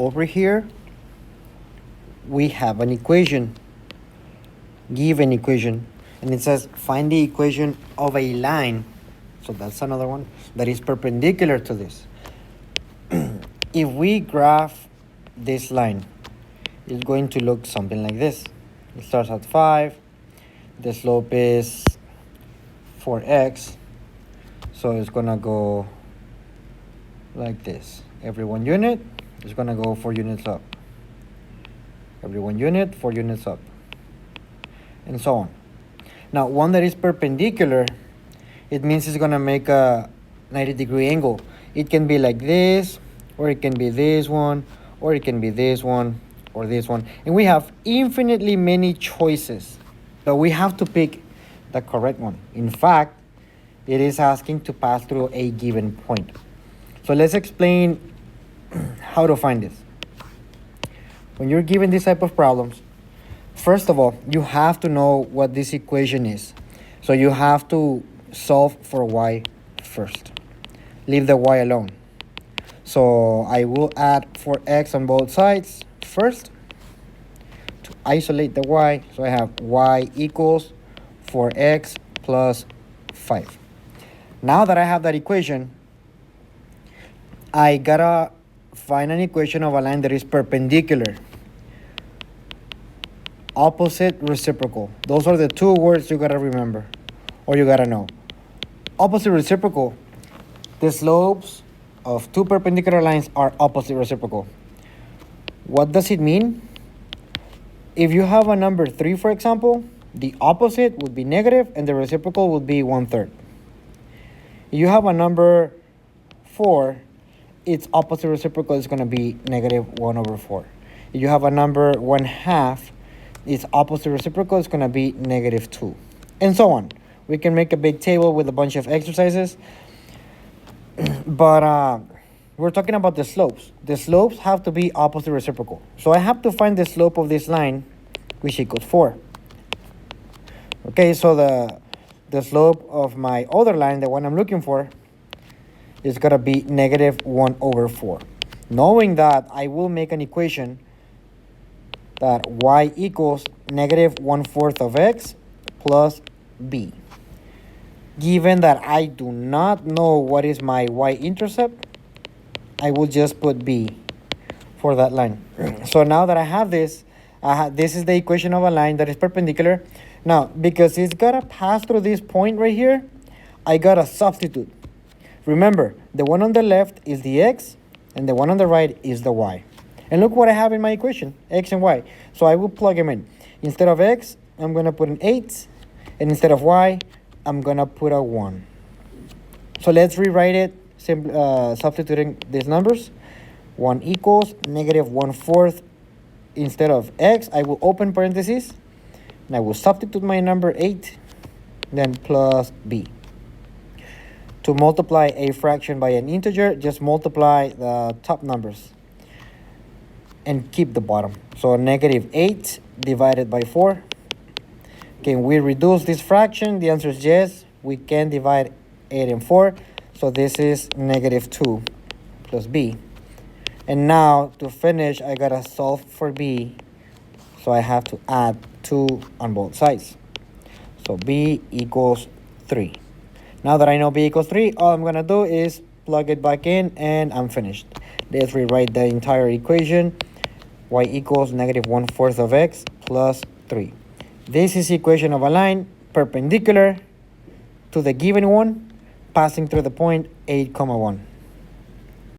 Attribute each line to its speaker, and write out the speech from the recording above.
Speaker 1: over here, we have an equation, given equation, and it says find the equation of a line. So that's another one that is perpendicular to this. If we graph this line, it's going to look something like this. It starts at 5. The slope is 4x. So it's going to go like this. Every 1 unit is going to go 4 units up. Every 1 unit, 4 units up. And so on. Now, one that is perpendicular, it means it's going to make a 90-degree angle. It can be like this, or it can be this one, or it can be this one, or this one. And we have infinitely many choices, but we have to pick the correct one. In fact, it is asking to pass through a given point. So let's explain how to find this. When you're given this type of problems, first of all, you have to know what this equation is. So you have to solve for y first. Leave the y alone. So I will add 4x on both sides first to isolate the y. So I have y equals 4x plus 5. Now that I have that equation, I gotta find an equation of a line that is perpendicular. Opposite, reciprocal. Those are the two words you gotta remember, or you gotta know. Opposite, reciprocal. The slopes of two perpendicular lines are opposite reciprocal. What does it mean? If you have a number 3, for example, the opposite would be negative and the reciprocal would be 1/3. If you have a number 4, its opposite reciprocal is going to be negative 1/4. If you have a number 1/2, its opposite reciprocal is going to be negative 2. And so on. We can make a big table with a bunch of exercises. But we're talking about the slopes. The slopes have to be opposite reciprocal. So I have to find the slope of this line, which equals 4. Okay, so the slope of my other line, the one I'm looking for, is going to be negative 1/4. Knowing that, I will make an equation that y equals negative 1/4 of x plus b. Given that I do not know what is my y-intercept, I will just put b for that line. So now that I have this, this is the equation of a line that is perpendicular. Now, because it's got to pass through this point right here, I got to substitute. Remember, the one on the left is the x, and the one on the right is the y. And look what I have in my equation, x and y. So I will plug them in. Instead of x, I'm going to put an 8, and instead of y, I'm going to put a 1. So let's rewrite it, substituting these numbers. 1 equals negative 1/4. Instead of x, I will open parentheses, and I will substitute my number 8, then plus b. To multiply a fraction by an integer, just multiply the top numbers and keep the bottom. So negative 8 divided by 4. Can we reduce this fraction? The answer is yes. We can divide 8 and 4. So this is negative 2 plus b. And now, to finish, I gotta solve for b. So I have to add 2 on both sides. So b equals 3. Now that I know b equals 3, all I'm gonna do is plug it back in and I'm finished. Let's rewrite the entire equation. Y equals negative 1/4 of x plus 3. This is the equation of a line perpendicular to the given one, passing through the point 8, 1.